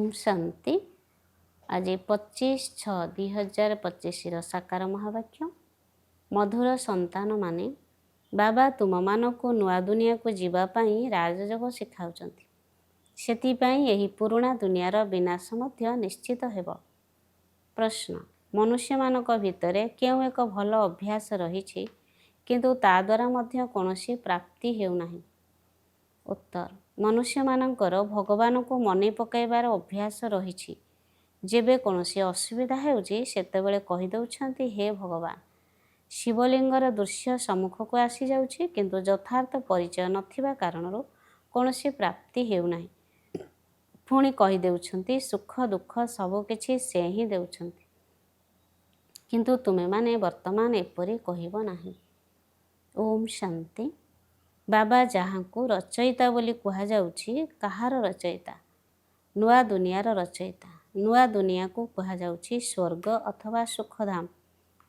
ओम शांति। आज 25/6/2025 साकार महावाक्य। मधुर संतान माने बाबा तुम मानकु नुआ दुनिया को जीवापाई राजयोग शिखाउचंती। सेतिपाई एही पुरुणा दुनियार विनाश मध्य निश्चित हेब। प्रश्न, मनुष्य मानक भितरे केउ एक भल अभ्यास रहिछि किंतु ता द्वारा मध्य कोनोसी प्राप्ति हेउनाही। उत्तर, मनुष्य मानकर भगवान को मने पकाइबार अभ्यास रहिछि। जेबे कोनोसी असुविधा हेउछि सेतेबेले कहि दउछंती हे भगवान। शिवलिंगर दृश्य सम्मुख को आसी जाउछि किंतु यथार्थ परिचय नथिबा कारणरो कोनोसी प्राप्ति हेउनाही। पुणी कहि देउछंती सुख दुख सबु किछि से ही देउछंती किंतु तुमे माने वर्तमान एपरि कहिबो नाही। ओम शांति। बाबा जहाँकु रचयिता बोली कुहा जाउछि, कहार रचयिता? नुआ दुनियार रचयिता। नुआ दुनिया को कुहा जाउछि स्वर्ग अथवा सुखधाम।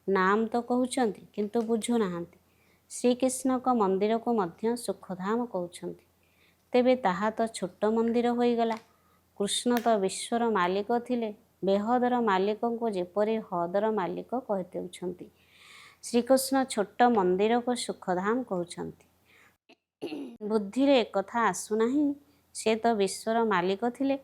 नाम तो कहउछंती किंतु बुझु नाहांती। श्रीकृष्ण को मंदिर को मध्य सुखधाम कहउछंती। तेबे ताहा तो छोट मंदिर होइगला। कृष्ण तो विश्वर मालिक थिले। बेहदर मालिक को जेपरि हदर मालिक कहि देउछंती। श्रीकृष्ण छोट मंदिर को सुखधाम कहउछंती। बुद्धि रे एकथा आसुनाही। से तो विश्वर मालिक थिले,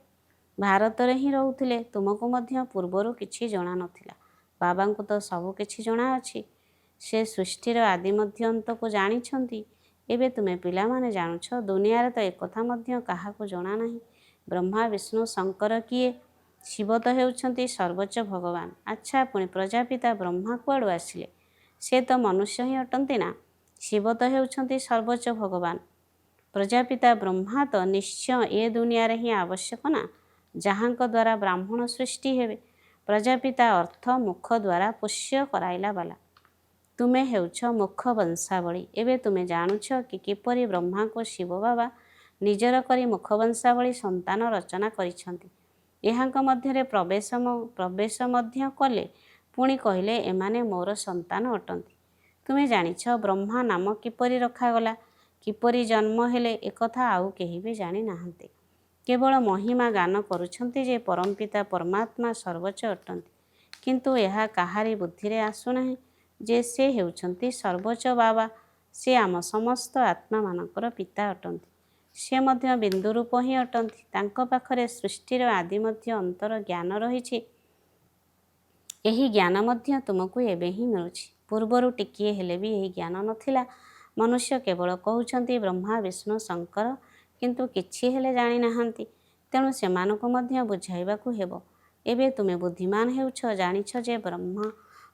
भारत रे ही रहुथिले। तुमको मध्य पूर्वरु किछि जणा नथिला। बाबा को तो सबु किछि जणा अछि। से सृष्टिर आदि मध्य अंत को जानिछंती। एबे तुमे पिला माने जानुछ दुनिया रे तो एकथा मध्य काहाको जणा नाही। ब्रह्मा विष्णु शंकर किए? शिव तो हेउछंती सर्वोच्च भगवान। अच्छा, पुणी प्रजापिता ब्रह्मा कुआडू आसिले? से तो मनुष्य ही अटंती ना। शिव तो हेउछंती सर्वोच्च भगवान। प्रजापिता ब्रह्मा तो निश्चय ए दुनिया रे ही आवश्यक ना, जहाँक द्वारा ब्राह्मण सृष्टि हेबे। प्रजापिता अर्थ मुख द्वारा पुष्य कराइला वाला। तुमे हेउछ मुख वंशावली। एबे तुमे जानुछ कि किपरि ब्रह्मा को शिव बाबा निजर करी मुख वंशावली संतान रचना करिछंती। एहांक मध्यरे प्रवेश मध्य कले। पुणी कहिले एमाने मोर संतान अटंती। तुमे जानिछ ब्रह्मा नाम किपरि रखागला, किपरि जन्म हेले, एकथा आउ केही भी जानि नाहांती। केवल महिमा गान करुछंती जे परमपिता परमात्मा सर्वोच्च अटंती। किंतु एहा काहारी बुद्धि रे आसुनाही जे से हेउछंती सर्वोच्च बाबा। से आम समस्त आत्मा मानकर पिता अटंती। से मध्य बिंदु रूप ही अटंती। तांक पाखरे सृष्टिर आदि मध्य अंतर ज्ञान रहिछि। एही ज्ञान मध्य तुमको एबे ही मिलुछि। पूर्वरु टिकिए हेले भी एही ज्ञान नथिला। मनुष्य केवल कहउछंती ब्रह्मा विष्णु शंकर किंतु किछि हेले जानि नाहांती। तेणु सेमानकु मध्य बुझाइबाकु हेबो। एबे तुमे बुद्धिमान हेउछ, जानिछ जे ब्रह्मा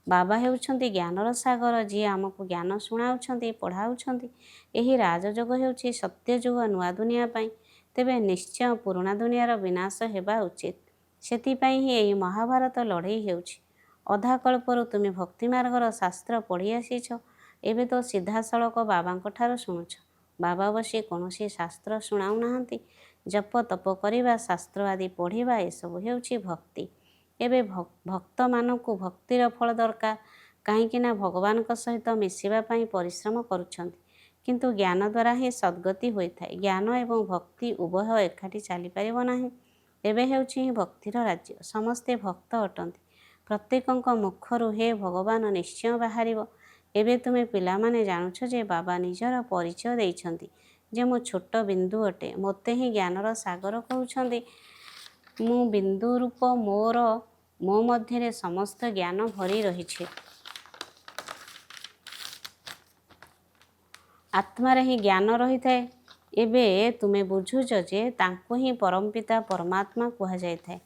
बाबा हेउछंती ज्ञानर सागर, जी आमको ज्ञान शुणाउछंती पढ़ाउछंती। एही राजयोग हेउछि सत्ययुग नुआ दुनिया पाई। तेबे निश्चय पुरुणा दुनियार विनाश हेबा उचित। सेतिपाई ही एही महाभारत लड़ाई हेउछि। अधा कल्परु तुमे भक्ति मार्गर शास्त्र पढ़ी आसीछ। एबे तो सीधा सड़क बाबांक ठारो शुणुछ। बाबा बसी कोनोसी शास्त्र शुणाउ नाहांती। जप तप करिबा, शास्त्र आदि पढ़िबा एसबु हेउछि भक्ति। एबे भक्त मानकु भक्तिर फल दरकार, काहींकिना भगवानक सहित मिशिबा पाई परिश्रम करुछंती। किंतु ज्ञान द्वारा ही सद्गति होइथाय। ज्ञान एवं भक्ति उभय एकाठी चली पारिबो नाही। एबे हेउछि ही भक्तिर राज्य। समस्ते भक्त अटंती। प्रत्येकଙ୍କ मुखरु हे भगवान निश्चय बाहारिबो। एबे तुमे पिला माने जानुछ जे बाबा निजर परिचय देइछंती जे मु छोट बिंदु अटे। मोते ही ज्ञानर सागर कहउछंती। मु बिंदु रूप मो मध्यरे समस्त ज्ञान भरी रहिछि। आत्मारे ही ज्ञान रहिथाय। एबे तुमे बुझुछ जे तांको ही परमपिता परमात्मा कुहा जायथाय।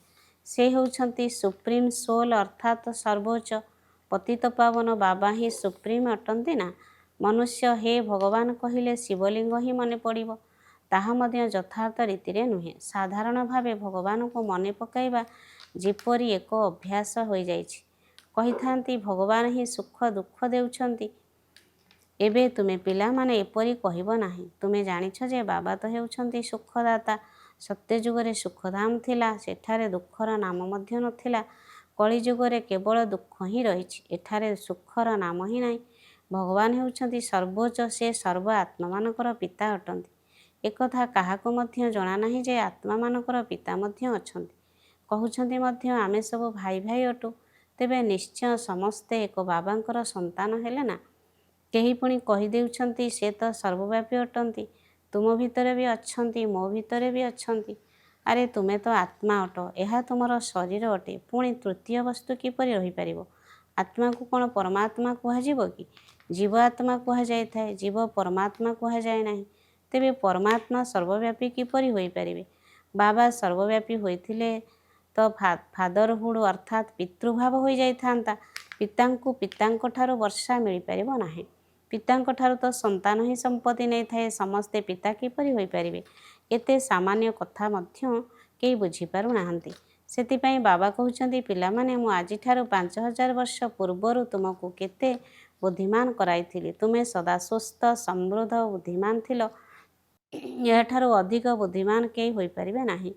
से हेउछंती सुप्रीम सोल अर्थात सर्वोच्च। पतित पावन बाबा ही सुप्रीम अटंती ना। मनुष्य हे भगवान कहिले शिवलिंग ही मने पड़िबो। ताहा मध्य यथार्थ रीति रे नुहे। साधारण भावे भगवान को मने पकाइबा जेपरि एक अभ्यास होई जाइछि। कहिथांती भगवान ही सुख दुख देउछंती। एबे तुमे पिला माने एपरि कहिबो नाही। तुमे जानिछ जे बाबा तो हेउछंती सुखदाता। सत्य जुगरे सुखधाम थिला। सेठारे दुखर नाम मध्य नथिला। कଳି जुगरे केवल दुख ही रहिछि। एठारे सुखर नाम ही नाही। भगवान हेउछंती सर्वोच्च। से सर्व आत्मा मानकर पिता अटंती। एकथा काहाको मध्य जणा नाही जे आत्मा मानकर पिता मध्य अछंती। କହୁଛନ୍ତି ମଧ୍ୟ ଆମେ ସବୁ ଭାଇ ଭାଇ ଅଟୁ। ତେବେ ନିଶ୍ଚୟ ସମସ୍ତେ ଏକ ବାବାଙ୍କର ସନ୍ତାନ ହେଲେ ନା? କେହି ପୁଣି କହିଦେଉଛନ୍ତି ସେ ତ ସର୍ବବ୍ୟାପୀ ଅଟନ୍ତି। ତୁମ ଭିତରେ ବି ଅଛନ୍ତି, ମୋ ଭିତରେ ବି ଅଛନ୍ତି। ଆରେ ତୁମେ ତ ଆତ୍ମା ଅଟ, ଏହା ତୁମର ଶରୀର ଅଟେ। ପୁଣି ତୃତୀୟ ବସ୍ତୁ କିପରି ରହିପାରିବ? ଆତ୍ମାକୁ କ'ଣ ପରମାତ୍ମା କୁହାଯିବ କି? ଜୀବ ଆତ୍ମା କୁହାଯାଇଥାଏ, ଜୀବ ପରମାତ୍ମା କୁହାଯାଏ ନାହିଁ। ତେବେ ପରମାତ୍ମା ସର୍ବବ୍ୟାପୀ କିପରି ହୋଇପାରିବେ? ବାବା ସର୍ବବ୍ୟାପୀ ହୋଇଥିଲେ ତ ଫାଦରହୁଡ୍ ଅର୍ଥାତ୍ ପିତୃଭାବ ହୋଇଯାଇଥାନ୍ତା। ପିତାଙ୍କୁ ପିତାଙ୍କ ଠାରୁ ବର୍ଷା ମିଳିପାରିବ ନାହିଁ। ପିତାଙ୍କ ଠାରୁ ତ ସନ୍ତାନ ହିଁ ସମ୍ପତ୍ତି ନେଇଥାଏ। ସମସ୍ତେ ପିତା କିପରି ହୋଇପାରିବେ? ଏତେ ସାମାନ୍ୟ କଥା ମଧ୍ୟ କେହି ବୁଝିପାରୁନାହାନ୍ତି। ସେଥିପାଇଁ ବାବା କହୁଛନ୍ତି, ପିଲାମାନେ, ମୁଁ ଆଜିଠାରୁ 5000 ବର୍ଷ ପୂର୍ବରୁ ତୁମକୁ କେତେ ବୁଦ୍ଧିମାନ କରାଇଥିଲି। ତୁମେ ସଦା ସୁସ୍ଥ, ସମୃଦ୍ଧ, ବୁଦ୍ଧିମାନ ଥିଲ। ଏହାଠାରୁ ଅଧିକ ବୁଦ୍ଧିମାନ କେହି ହୋଇପାରିବେ ନାହିଁ।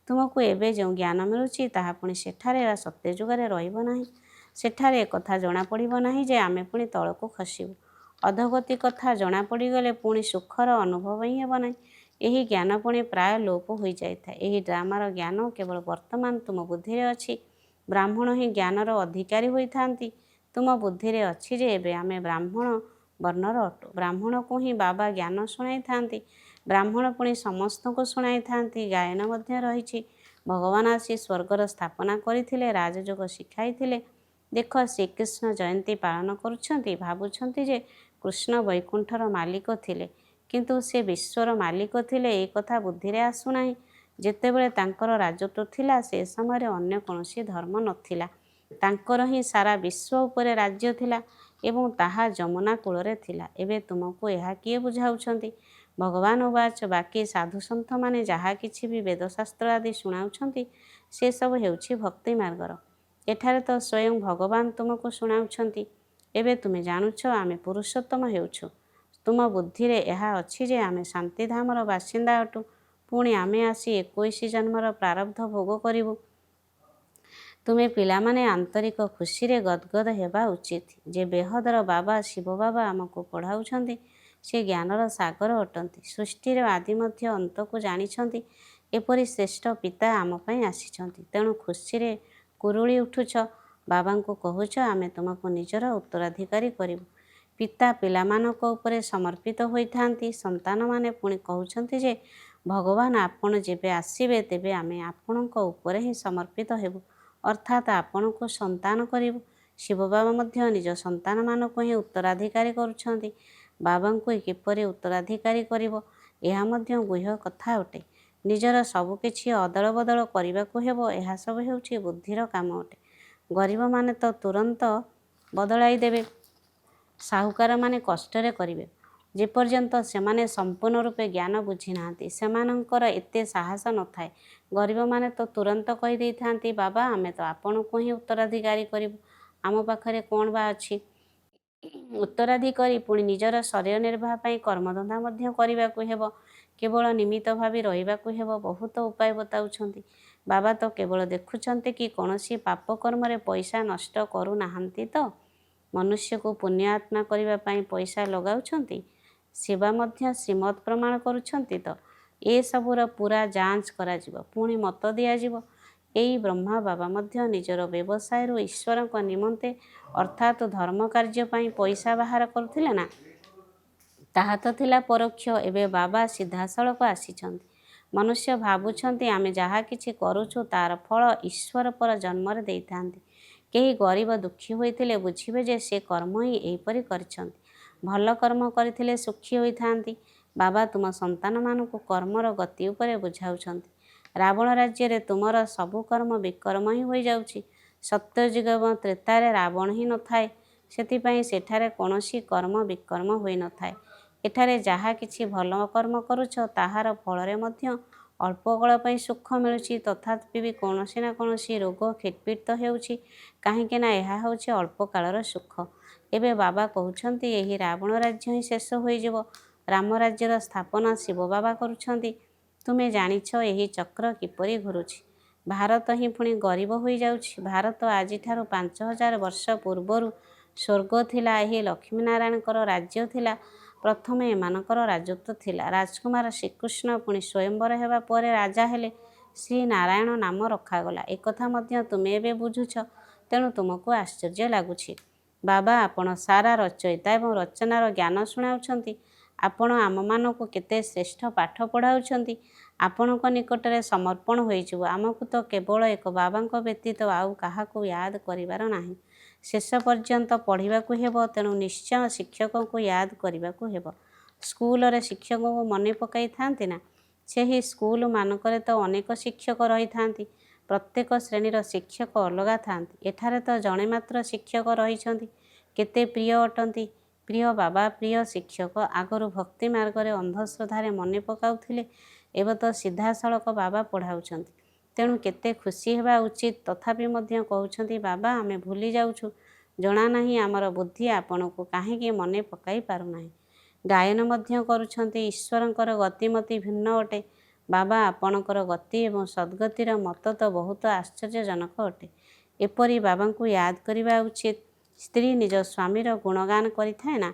ତୁମକୁ ଏବେ ଯେଉଁ ଜ୍ଞାନ ମିଳୁଛି ତାହା ପୁଣି ସେଠାରେ ବା ସତ୍ୟଯୁଗରେ ରହିବ ନାହିଁ। ସେଠାରେ ଏକଥା ଜଣାପଡ଼ିବ ନାହିଁ ଯେ ଆମେ ପୁଣି ତଳକୁ ଖସିବୁ। ଅଧୋଗତି କଥା ଜଣାପଡ଼ିଗଲେ ପୁଣି ସୁଖର ଅନୁଭବ ହିଁ ହେବ ନାହିଁ। ଏହି ଜ୍ଞାନ ପୁଣି ପ୍ରାୟ ଲୋପ ହୋଇଯାଇଥାଏ। ଏହି ଡ୍ରାମାର ଜ୍ଞାନ କେବଳ ବର୍ତ୍ତମାନ ତୁମ ବୁଦ୍ଧିରେ ଅଛି। ବ୍ରାହ୍ମଣ ହିଁ ଜ୍ଞାନର ଅଧିକାରୀ ହୋଇଥାନ୍ତି। ତୁମ ବୁଦ୍ଧିରେ ଅଛି ଯେ ଏବେ ଆମେ ବ୍ରାହ୍ମଣ ବର୍ଣ୍ଣର ଅଟୁ। ବ୍ରାହ୍ମଣକୁ ହିଁ ବାବା ଜ୍ଞାନ ଶୁଣାଇଥାନ୍ତି। ବ୍ରାହ୍ମଣ ପୁଣି ସମସ୍ତଙ୍କୁ ଶୁଣାଇଥାନ୍ତି। ଗାୟନ ମଧ୍ୟ ରହିଛି। ଭଗବାନ ଆସି ସ୍ୱର୍ଗର ସ୍ଥାପନା କରିଥିଲେ, ରାଜଯୋଗ ଶିଖାଇଥିଲେ। ଦେଖ, ଶ୍ରୀକୃଷ୍ଣ ଜୟନ୍ତୀ ପାଳନ କରୁଛନ୍ତି, ଭାବୁଛନ୍ତି ଯେ କୃଷ୍ଣ ବୈକୁଣ୍ଠର ମାଲିକ ଥିଲେ, କିନ୍ତୁ ସେ ବିଶ୍ୱର ମାଲିକ ଥିଲେ ଏ କଥା ବୁଦ୍ଧିରେ ଆସୁନାହିଁ। ଯେତେବେଳେ ତାଙ୍କର ରାଜତ୍ୱ ଥିଲା ସେ ସମୟରେ ଅନ୍ୟ କୌଣସି ଧର୍ମ ନଥିଲା। ତାଙ୍କର ହିଁ ସାରା ବିଶ୍ୱ ଉପରେ ରାଜ୍ୟ ଥିଲା ଏବଂ ତାହା ଯମୁନା କୂଳରେ ଥିଲା। ଏବେ ତୁମକୁ ଏହା କିଏ ବୁଝାଉଛନ୍ତି? ଭଗବାନ ଉବାଚ, ବାକି ସାଧୁସନ୍ଥମାନେ ଯାହା କିଛି ବି ବେଦଶାସ୍ତ୍ର ଆଦି ଶୁଣାଉଛନ୍ତି ସେସବୁ ହେଉଛି ଭକ୍ତି ମାର୍ଗର। ଏଠାରେ ତ ସ୍ୱୟଂ ଭଗବାନ ତୁମକୁ ଶୁଣାଉଛନ୍ତି। ଏବେ ତୁମେ ଜାଣୁଛ ଆମେ ପୁରୁଷୋତ୍ତମ ହେଉଛୁ। ତୁମ ବୁଦ୍ଧିରେ ଏହା ଅଛି ଯେ ଆମେ ଶାନ୍ତିଧାମର ବାସିନ୍ଦା ଅଟୁ। ପୁଣି ଆମେ ଆସି 21 ଜନ୍ମର ପ୍ରାରବ୍ଧ ଭୋଗ କରିବୁ। ତୁମେ ପିଲାମାନେ ଆନ୍ତରିକ ଖୁସିରେ ଗଦଗଦ ହେବା ଉଚିତ ଯେ ବେହଦର ବାବା ଶିବ ବାବା ଆମକୁ ପଢ଼ାଉଛନ୍ତି। ସେ ଜ୍ଞାନର ସାଗର ଅଟନ୍ତି। ସୃଷ୍ଟିର ଆଦି ମଧ୍ୟ ଅନ୍ତକୁ ଜାଣିଛନ୍ତି। ଏପରି ଶ୍ରେଷ୍ଠ ପିତା ଆମ ପାଇଁ ଆସିଛନ୍ତି। ତେଣୁ ଖୁସିରେ କୁରୁଳି ଉଠୁଛ। ବାବାଙ୍କୁ କହୁଛ ଆମେ ତୁମକୁ ନିଜର ଉତ୍ତରାଧିକାରୀ କରିବୁ। ପିତା ପିଲାମାନଙ୍କ ଉପରେ ସମର୍ପିତ ହୋଇଥାନ୍ତି। ସନ୍ତାନମାନେ ପୁଣି କହୁଛନ୍ତି ଯେ ଭଗବାନ ଆପଣ ଯେବେ ଆସିବେ ତେବେ ଆମେ ଆପଣଙ୍କ ଉପରେ ହିଁ ସମର୍ପିତ ହେବୁ, ଅର୍ଥାତ୍ ଆପଣଙ୍କୁ ସନ୍ତାନ କରିବୁ। ଶିବ ବାବା ମଧ୍ୟ ନିଜ ସନ୍ତାନମାନଙ୍କୁ ହିଁ ଉତ୍ତରାଧିକାରୀ କରୁଛନ୍ତି। ବାବାଙ୍କୁ କିପରି ଉତ୍ତରାଧିକାରୀ କରିବ, ଏହା ମଧ୍ୟ ଗୁହ୍ୟ କଥା ଅଟେ। ନିଜର ସବୁକିଛି ଅଦଳ ବଦଳ କରିବାକୁ ହେବ, ଏହା ସବୁ ହେଉଛି ବୁଦ୍ଧିର କାମ ଅଟେ। ଗରିବମାନେ ତ ତୁରନ୍ତ ବଦଳାଇ ଦେବେ, ସାହୁକାରମାନେ କଷ୍ଟରେ କରିବେ। ଯେପର୍ଯ୍ୟନ୍ତ ସେମାନେ ସମ୍ପୂର୍ଣ୍ଣ ରୂପେ ଜ୍ଞାନ ବୁଝିନାହାନ୍ତି ସେମାନଙ୍କର ଏତେ ସାହସ ନଥାଏ। ଗରିବମାନେ ତ ତୁରନ୍ତ କହିଦେଇଥାନ୍ତି, ବାବା ଆମେ ତ ଆପଣଙ୍କୁ ହିଁ ଉତ୍ତରାଧିକାରୀ କରିବୁ, ଆମ ପାଖରେ କ'ଣ ବା ଅଛି। ଉତ୍ତରାଧିକାରୀ ପୁଣି ନିଜର ଶରୀର ନିର୍ବାହ ପାଇଁ କର୍ମଧନ୍ଦା ମଧ୍ୟ କରିବାକୁ ହେବ। କେବଳ ନିମିତ୍ତ ଭାବି ରହିବାକୁ ହେବ। ବହୁତ ଉପାୟ ବତାଉଛନ୍ତି। ବାବା ତ କେବଳ ଦେଖୁଛନ୍ତି କି କୌଣସି ପାପ କର୍ମରେ ପଇସା ନଷ୍ଟ କରୁନାହାନ୍ତି ତ? ମନୁଷ୍ୟକୁ ପୁଣ୍ୟ ଆତ୍ମା କରିବା ପାଇଁ ପଇସା ଲଗାଉଛନ୍ତି। ସେବା ମଧ୍ୟ ଶ୍ରୀମତ୍ ପ୍ରମାଣ କରୁଛନ୍ତି ତ? ଏସବୁର ପୁରା ଯାଞ୍ଚ କରାଯିବ, ପୁଣି ମତ ଦିଆଯିବ। ଏଇ ବ୍ରହ୍ମା ବାବା ମଧ୍ୟ ନିଜର ବ୍ୟବସାୟରୁ ଈଶ୍ୱରଙ୍କ ନିମନ୍ତେ ଅର୍ଥାତ୍ ଧର୍ମ କାର୍ଯ୍ୟ ପାଇଁ ପଇସା ବାହାର କରୁଥିଲେ ନା? ତାହା ତ ଥିଲା ପରୋକ୍ଷ। ଏବେ ବାବା ସିଧାସଳଖ ଆସିଛନ୍ତି। ମନୁଷ୍ୟ ଭାବୁଛନ୍ତି ଆମେ ଯାହା କିଛି କରୁଛୁ ତାର ଫଳ ଈଶ୍ୱର ପର ଜନ୍ମରେ ଦେଇଥାନ୍ତି। କେହି ଗରିବ ଦୁଃଖୀ ହୋଇଥିଲେ ବୁଝିବେ ଯେ ସେ କର୍ମ ହିଁ ଏହିପରି କରିଛନ୍ତି। ଭଲ କର୍ମ କରିଥିଲେ ସୁଖୀ ହୋଇଥାନ୍ତି। ବାବା ତୁମ ସନ୍ତାନମାନଙ୍କୁ କର୍ମର ଗତି ଉପରେ ବୁଝାଉଛନ୍ତି। ରାବଣ ରାଜ୍ୟରେ ତୁମର ସବୁ କର୍ମ ବିକର୍ମ ହିଁ ହୋଇଯାଉଛି। ସତ୍ୟଯୁଗ ଏବଂ ତ୍ରେତାରେ ରାବଣ ହିଁ ନଥାଏ। ସେଥିପାଇଁ ସେଠାରେ କୌଣସି କର୍ମ ବିକର୍ମ ହୋଇନଥାଏ। ଏଠାରେ ଯାହା କିଛି ଭଲ କର୍ମ କରୁଛ ତାହାର ଫଳରେ ମଧ୍ୟ ଅଳ୍ପ କାଳ ପାଇଁ ସୁଖ ମିଳୁଛି, ତଥାପି ବି କୌଣସି ନା କୌଣସି ରୋଗ ଖିଟପିଟ ହେଉଛି। କାହିଁକି ନା ଏହା ହେଉଛି ଅଳ୍ପ କାଳର ସୁଖ। ଏବେ ବାବା କହୁଛନ୍ତି ଏହି ରାବଣ ରାଜ୍ୟ ହିଁ ଶେଷ ହୋଇଯିବ। ରାମ ରାଜ୍ୟର ସ୍ଥାପନା ଶିବ ବାବା କରୁଛନ୍ତି। ତୁମେ ଜାଣିଛ ଏହି ଚକ୍ର କିପରି ଘୁରୁଛି। ଭାରତ ହିଁ ପୁଣି ଗରିବ ହୋଇଯାଉଛି। ଭାରତ ଆଜିଠାରୁ 5000 ବର୍ଷ ପୂର୍ବରୁ ସ୍ୱର୍ଗ ଥିଲା। ଏହି ଲକ୍ଷ୍ମୀନାରାୟଣଙ୍କର ରାଜ୍ୟ ଥିଲା। ପ୍ରଥମେ ଏମାନଙ୍କର ରାଜତ୍ୱ ଥିଲା। ରାଜକୁମାର ଶ୍ରୀକୃଷ୍ଣ ପୁଣି ସ୍ୱୟଂବର ହେବା ପରେ ରାଜା ହେଲେ। ଶ୍ରୀ ନାରାୟଣ ନାମ ରଖାଗଲା। ଏକଥା ମଧ୍ୟ ତୁମେ ଏବେ ବୁଝୁଛ, ତେଣୁ ତୁମକୁ ଆଶ୍ଚର୍ଯ୍ୟ ଲାଗୁଛି। ବାବା ଆପଣ ସାରା ରଚୟିତା ଏବଂ ରଚନାର ଜ୍ଞାନ ଶୁଣାଉଛନ୍ତି। ଆପଣ ଆମମାନଙ୍କୁ କେତେ ଶ୍ରେଷ୍ଠ ପାଠ ପଢ଼ାଉଛନ୍ତି। ଆପଣଙ୍କ ନିକଟରେ ସମର୍ପଣ ହୋଇଯିବ। ଆମକୁ ତ କେବଳ ଏକ ବାବାଙ୍କ ବ୍ୟତୀତ ଆଉ କାହାକୁ ୟାଦ କରିବାର ନାହିଁ। ଶେଷ ପର୍ଯ୍ୟନ୍ତ ପଢ଼ିବାକୁ ହେବ, ତେଣୁ ନିଶ୍ଚୟ ଶିକ୍ଷକଙ୍କୁ ୟାଦ କରିବାକୁ ହେବ। ସ୍କୁଲରେ ଶିକ୍ଷକଙ୍କୁ ମନେ ପକାଇଥାନ୍ତି ନା? ସେହି ସ୍କୁଲମାନଙ୍କରେ ତ ଅନେକ ଶିକ୍ଷକ ରହିଥାନ୍ତି। ପ୍ରତ୍ୟେକ ଶ୍ରେଣୀର ଶିକ୍ଷକ ଅଲଗା ଥାନ୍ତି। ଏଠାରେ ତ ଜଣେ ମାତ୍ର ଶିକ୍ଷକ ରହିଛନ୍ତି। କେତେ ପ୍ରିୟ ଅଟନ୍ତି। ପ୍ରିୟ ବାବା, ପ୍ରିୟ ଶିକ୍ଷକ। ଆଗରୁ ଭକ୍ତି ମାର୍ଗରେ ଅନ୍ଧଶ୍ରଦ୍ଧାରେ ମନେ ପକାଉଥିଲେ, ଏବେ ତ ସିଧାସଳଖ ବାବା ପଢ଼ାଉଛନ୍ତି। ତେଣୁ କେତେ ଖୁସି ହେବା ଉଚିତ। ତଥାପି ମଧ୍ୟ କହୁଛନ୍ତି ବାବା ଆମେ ଭୁଲି ଯାଉଛୁ। ଜଣାନାହିଁ ଆମର ବୁଦ୍ଧି ଆପଣଙ୍କୁ କାହିଁକି ମନେ ପକାଇ ପାରୁନାହିଁ। ଗାୟନ ମଧ୍ୟ କରୁଛନ୍ତି। ଈଶ୍ୱରଙ୍କର ଗତିମତି ଭିନ୍ନ ଅଟେ। ବାବା ଆପଣଙ୍କର ଗତି ଏବଂ ସଦ୍ଗତିର ମତ ତ ବହୁତ ଆଶ୍ଚର୍ଯ୍ୟଜନକ ଅଟେ। ଏପରି ବାବାଙ୍କୁ ୟାଦ କରିବା ଉଚିତ। ସ୍ତ୍ରୀ ନିଜ ସ୍ୱାମୀର ଗୁଣଗାନ କରିଥାଏ ନା?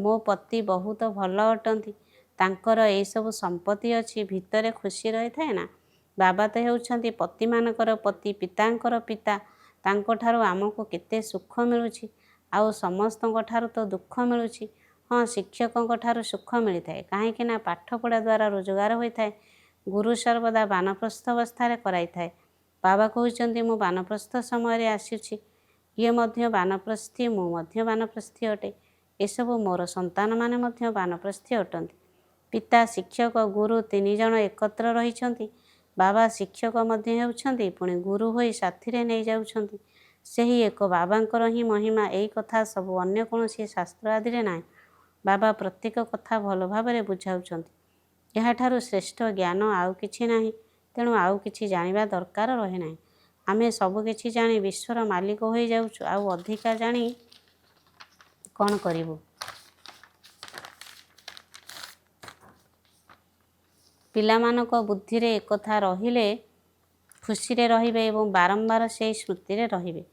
ମୋ ପତି ବହୁତ ଭଲ ଅଟନ୍ତି। ତାଙ୍କର ଏଇସବୁ ସମ୍ପତ୍ତି ଅଛି। ଭିତରେ ଖୁସି ରହିଥାଏ ନା? ବାବା ତ ହେଉଛନ୍ତି ପତିମାନଙ୍କର ପତି, ପିତାଙ୍କର ପିତା। ତାଙ୍କଠାରୁ ଆମକୁ କେତେ ସୁଖ ମିଳୁଛି, ଆଉ ସମସ୍ତଙ୍କ ଠାରୁ ତ ଦୁଃଖ ମିଳୁଛି। ହଁ, ଶିକ୍ଷକଙ୍କ ଠାରୁ ସୁଖ ମିଳିଥାଏ, କାହିଁକି ନା ପାଠପଢ଼ା ଦ୍ୱାରା ରୋଜଗାର ହୋଇଥାଏ। ଗୁରୁ ସର୍ବଦା ବାନପ୍ରସ୍ଥ ଅବସ୍ଥାରେ କରାଇଥାଏ। ବାବା କହୁଛନ୍ତି ମୁଁ ବାନପ୍ରସ୍ଥ ସମୟରେ ଆସିଛି। ଇଏ ମଧ୍ୟ ବାନପ୍ରସ୍ଥୀ, ମୁଁ ମଧ୍ୟ ବାନପ୍ରସ୍ଥୀ ଅଟେ। ଏସବୁ ମୋର ସନ୍ତାନମାନେ ମଧ୍ୟ ବାନପ୍ରସ୍ଥୀ ଅଟନ୍ତି। ପିତା, ଶିକ୍ଷକ, ଗୁରୁ ତିନି ଜଣ ଏକତ୍ର ରହିଛନ୍ତି। ବାବା ଶିକ୍ଷକ ମଧ୍ୟ ହେଉଛନ୍ତି, ପୁଣି ଗୁରୁ ହୋଇ ସାଥିରେ ନେଇଯାଉଛନ୍ତି। ସେହି ଏକ ବାବାଙ୍କର ହିଁ ମହିମା। ଏହି କଥା ସବୁ ଅନ୍ୟ କୌଣସି ଶାସ୍ତ୍ର ଆଦିରେ ନାହିଁ। ବାବା ପ୍ରତ୍ୟେକ କଥା ଭଲ ଭାବରେ ବୁଝାଉଛନ୍ତି। ଏହାଠାରୁ ଶ୍ରେଷ୍ଠ ଜ୍ଞାନ ଆଉ କିଛି ନାହିଁ। ତେଣୁ ଆଉ କିଛି ଜାଣିବା ଦରକାର ରହେ ନାହିଁ। ଆମେ ସବୁ କିଛି ଜାଣି ବିଶ୍ୱର ମାଲିକ ହୋଇଯାଉଛୁ। ଆଉ ଅଧିକା ଜାଣି କ'ଣ କରିବୁ? ପିଲାମାନଙ୍କ ବୁଦ୍ଧିରେ ଏକଥା ରହିଲେ ଖୁସିରେ ରହିବେ ଏବଂ ବାରମ୍ବାର ସେହି ସ୍ମୃତିରେ ରହିବେ।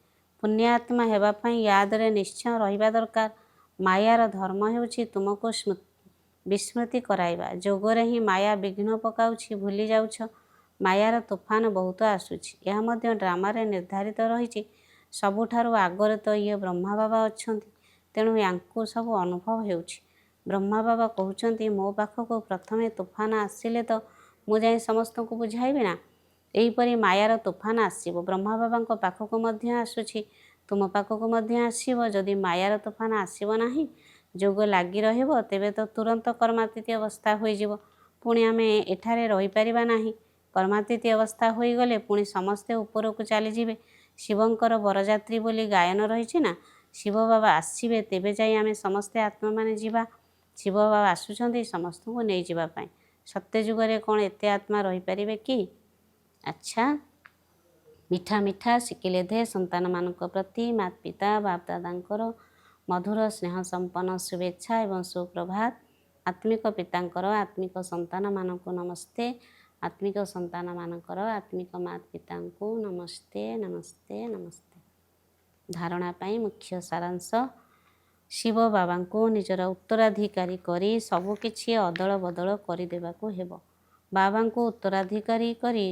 ପୁଣ୍ୟାତ୍ମା ହେବା ପାଇଁ ୟାଦରେ ନିଶ୍ଚୟ ରହିବା ଦରକାର। ମାୟାର ଧର୍ମ ହେଉଛି ତୁମକୁ ବିସ୍ମୃତି କରାଇବା। ଯୋଗରେ ହିଁ ମାୟା ବିଘ୍ନ ପକାଉଛି। ଭୁଲି ଯାଉଛ। ମାୟାର ତୋଫାନ ବହୁତ ଆସୁଛି। ଏହା ମଧ୍ୟ ଡ୍ରାମାରେ ନିର୍ଦ୍ଧାରିତ ରହିଛି। ସବୁଠାରୁ ଆଗରେ ତ ଇଏ ବ୍ରହ୍ମା ବାବା ଅଛନ୍ତି। ତେଣୁ ୟାଙ୍କୁ ସବୁ ଅନୁଭବ ହେଉଛି। ବ୍ରହ୍ମା ବାବା କହୁଛନ୍ତି ମୋ ପାଖକୁ ପ୍ରଥମେ ତୋଫାନ ଆସିଲେ ତ ମୁଁ ଯାଇ ସମସ୍ତଙ୍କୁ ବୁଝାଇବି ନା? ଏହିପରି ମାୟାର ତୋଫାନ ଆସିବ। ବ୍ରହ୍ମା ବାବାଙ୍କ ପାଖକୁ ମଧ୍ୟ ଆସୁଛି, ତୁମ ପାଖକୁ ମଧ୍ୟ ଆସିବ। ଯଦି ମାୟାର ତୋଫାନ ଆସିବ ନାହିଁ, ଯୋଗ ଲାଗି ରହିବ, ତେବେ ତ ତୁରନ୍ତ କର୍ମାତୀତ ଅବସ୍ଥା ହୋଇଯିବ। ପୁଣି ଆମେ ଏଠାରେ ରହିପାରିବା ନାହିଁ। କର୍ମାତୀତ ଅବସ୍ଥା ହୋଇଗଲେ ପୁଣି ସମସ୍ତେ ଉପରକୁ ଚାଲିଯିବେ। ଶିବଙ୍କର ବରଯାତ୍ରୀ ବୋଲି ଗାୟନ ରହିଛି ନା? ଶିବ ବାବା ଆସିବେ, ତେବେ ଯାଇ ଆମେ ସମସ୍ତେ ଆତ୍ମାମାନେ ଯିବା। ଶିବ ବାବା ଆସୁଛନ୍ତି ସମସ୍ତଙ୍କୁ ନେଇଯିବା ପାଇଁ। ସତ୍ୟଯୁଗରେ କ'ଣ ଏତେ ଆତ୍ମା ରହିପାରିବେ କି? ଆଚ୍ଛା, ମିଠା ମିଠା ଶିଖିଲେ ଦେ ସନ୍ତାନମାନଙ୍କ ପ୍ରତି ମାତା ପିତା ବାପଦାଦାଙ୍କର ମଧୁର ସ୍ନେହ ସମ୍ପନ୍ନ ଶୁଭେଚ୍ଛା ଏବଂ ସୁପ୍ରଭାତ। ଆତ୍ମିକ ପିତାଙ୍କର ଆତ୍ମିକ ସନ୍ତାନମାନଙ୍କୁ ନମସ୍ତେ। ଆତ୍ମିକ ସନ୍ତାନମାନଙ୍କର ଆତ୍ମିକ ମାତା ପିତାଙ୍କୁ ନମସ୍ତେ ନମସ୍ତେ ନମସ୍ତେ। ଧାରଣା ପାଇଁ ମୁଖ୍ୟ ସାରାଂଶ। ଶିବ ବାବାଙ୍କୁ ନିଜର ଉତ୍ତରାଧିକାରୀ କରି ସବୁକିଛି ଅଦଳ ବଦଳ କରିଦେବାକୁ ହେବ। ବାବାଙ୍କୁ ଉତ୍ତରାଧିକାରୀ କରି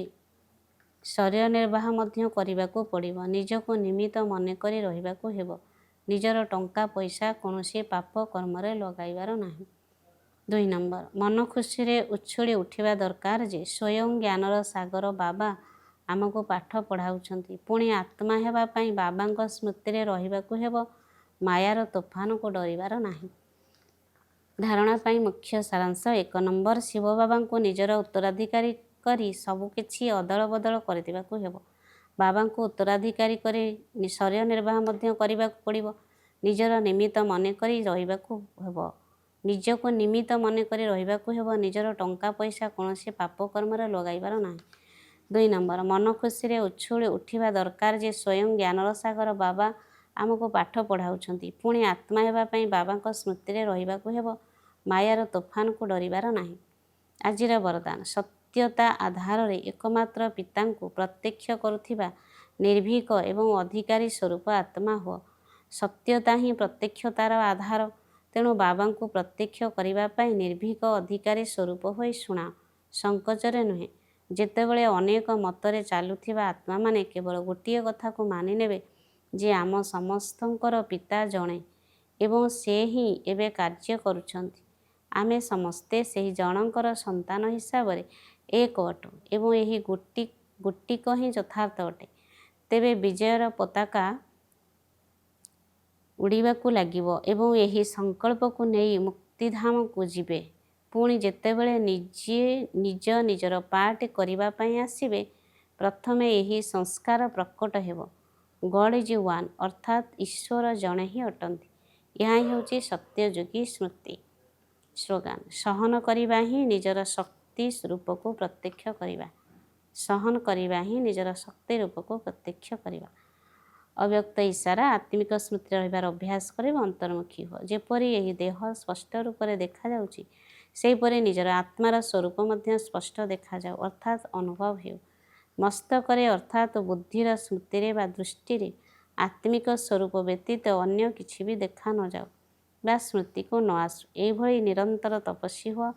ଶରୀର ନିର୍ବାହ ମଧ୍ୟ କରିବାକୁ ପଡ଼ିବ। ନିଜକୁ ନିମିତ୍ତ ମନେକରି ରହିବାକୁ ହେବ। ନିଜର ଟଙ୍କା ପଇସା କୌଣସି ପାପ କର୍ମରେ ଲଗାଇବାର ନାହିଁ। 2 ନମ୍ବର, ମନ ଖୁସିରେ ଉଛୁଳି ଉଠିବା ଦରକାର ଯେ ସ୍ୱୟଂ ଜ୍ଞାନର ସାଗର ବାବା ଆମକୁ ପାଠ ପଢ଼ାଉଛନ୍ତି। ପୁଣି ଆତ୍ମା ହେବା ପାଇଁ ବାବାଙ୍କ ସ୍ମୃତିରେ ରହିବାକୁ ହେବ। ମାୟାର ତୋଫାନକୁ ଡରିବାର ନାହିଁ। ଧାରଣା ପାଇଁ ମୁଖ୍ୟ ସାରାଂଶ। 1 ନମ୍ବର, ଶିବ ବାବାଙ୍କୁ ନିଜର ଉତ୍ତରାଧିକାରୀ କରି ସବୁକିଛି ଅଦଳ ବଦଳ କରିଦେବାକୁ ହେବ। ବାବାଙ୍କୁ ଉତ୍ତରାଧିକାରୀ କରି ଶରୀର ନିର୍ବାହ ମଧ୍ୟ କରିବାକୁ ପଡ଼ିବ। ନିଜର ନିମିତ୍ତ ମନେକରି ରହିବାକୁ ହେବ। ନିଜକୁ ନିମିତ୍ତ ମନେକରି ରହିବାକୁ ହେବ। ନିଜର ଟଙ୍କା ପଇସା କୌଣସି ପାପ କର୍ମରେ ଲଗାଇବାର ନାହିଁ। 2 ନମ୍ବର, ମନ ଖୁସିରେ ଉଛୁଳି ଉଠିବା ଦରକାର ଯେ ସ୍ୱୟଂ ଜ୍ଞାନର ସାଗର ବାବା ଆମକୁ ପାଠ ପଢ଼ାଉଛନ୍ତି। ପୁଣି ଆତ୍ମା ହେବା ପାଇଁ ବାବାଙ୍କ ସ୍ମୃତିରେ ରହିବାକୁ ହେବ। ମାୟାର ତୋଫାନକୁ ଡରିବାର ନାହିଁ। ଆଜିର ବରଦାନ। ସତ୍ୟତା ଆଧାରରେ ଏକମାତ୍ର ପିତାଙ୍କୁ ପ୍ରତ୍ୟକ୍ଷ କରୁଥିବା ନିର୍ଭୀକ ଏବଂ ଅଧିକାରୀ ସ୍ୱରୂପ ଆତ୍ମା ହୁଅ। ସତ୍ୟତା ହିଁ ପ୍ରତ୍ୟକ୍ଷତାର ଆଧାର। ତେଣୁ ବାବାଙ୍କୁ ପ୍ରତ୍ୟକ୍ଷ କରିବା ପାଇଁ ନିର୍ଭୀକ ଅଧିକାରୀ ସ୍ୱରୂପ ହୋଇ ଶୁଣାଅ। ସଂକୋଚରେ ନୁହେଁ, ଯେତେବେଳେ ଅନେକ ମତରେ ଚାଲୁଥିବା ଆତ୍ମାମାନେ କେବଳ ଗୋଟିଏ କଥାକୁ ମାନିନେବେ ଯେ ଆମ ସମସ୍ତଙ୍କର ପିତା ଜଣେ ଏବଂ ସେ ହିଁ ଏବେ କାର୍ଯ୍ୟ କରୁଛନ୍ତି, ଆମେ ସମସ୍ତେ ସେହି ଜଣଙ୍କର ସନ୍ତାନ ହିସାବରେ ଏକ ଅଟୁ ଏବଂ ଏହି ଗୋଟିକ ହିଁ ଯଥାର୍ଥ ଅଟେ, ତେବେ ବିଜୟର ପତାକା ଉଡ଼ିବାକୁ ଲାଗିବ ଏବଂ ଏହି ସଂକଳ୍ପକୁ ନେଇ ମୁକ୍ତିଧାମକୁ ଯିବେ। ପୁଣି ଯେତେବେଳେ ନିଜର ପାର୍ଟ କରିବା ପାଇଁ ଆସିବେ, ପ୍ରଥମେ ଏହି ସଂସ୍କାର ପ୍ରକଟ ହେବ, ଗଡ୍ ଇଜ୍ ୱାନ୍, ଅର୍ଥାତ୍ ଈଶ୍ୱର ଜଣେ ହିଁ ଅଟନ୍ତି। ଏହା ହିଁ ହେଉଛି ସତ୍ୟଯୋଗୀ ସ୍ମୃତି ସ୍ଲୋଗାନ। ସହନ କରିବା ହିଁ ନିଜର ଶକ୍ତି ରୂପକୁ ପ୍ରତ୍ୟକ୍ଷ କରିବା। ସହନ କରିବା ହିଁ ନିଜର ଶକ୍ତି ରୂପକୁ ପ୍ରତ୍ୟକ୍ଷ କରିବା। ଅବ୍ୟକ୍ତ ଇଶାରା ଆତ୍ମିକ ସ୍ମୃତିରେ ରହିବାର ଅଭ୍ୟାସ କରିବ। ଅନ୍ତର୍ମୁଖୀ ହୁଅ। ଯେପରି ଏହି ଦେହ ସ୍ପଷ୍ଟ ରୂପରେ ଦେଖାଯାଉଛି, ସେହିପରି ନିଜର ଆତ୍ମାର ସ୍ୱରୂପ ମଧ୍ୟ ସ୍ପଷ୍ଟ ଦେଖାଯାଉ, ଅର୍ଥାତ୍ ଅନୁଭବ ହେଉ। ମସ୍ତକରେ ଅର୍ଥାତ୍ ବୁଦ୍ଧିର ସ୍ମୃତିରେ ବା ଦୃଷ୍ଟିରେ ଆତ୍ମିକ ସ୍ୱରୂପ ବ୍ୟତୀତ ଅନ୍ୟ କିଛି ବି ଦେଖା ନଯାଉ ବା ସ୍ମୃତିକୁ ନ ଆସୁ। ଏହିଭଳି ନିରନ୍ତର ତପସ୍ୱୀ ହୁଅ।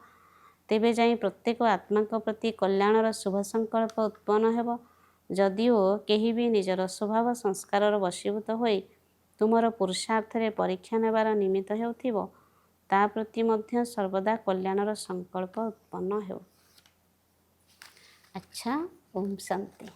ତେବେ ଯାଇ ପ୍ରତ୍ୟେକ ଆତ୍ମାଙ୍କ ପ୍ରତି କଲ୍ୟାଣର ଶୁଭ ସଂକଳ୍ପ ଉତ୍ପନ୍ନ ହେବ। ଯଦିଓ କେହି ବି ନିଜର ସ୍ୱଭାବ ସଂସ୍କାରର ବଶୀଭୂତ ହୋଇ ତୁମର ପୁରୁଷାର୍ଥରେ ପରୀକ୍ଷା ନେବାର ନିମିତ୍ତ ହେଉଥିବ, ତା ପ୍ରତି ମଧ୍ୟ ସର୍ବଦା କଲ୍ୟାଣର ସଂକଳ୍ପ ଉତ୍ପନ୍ନ ହେଉ। ଆଚ୍ଛା, ଓମ୍ ଶାନ୍ତି।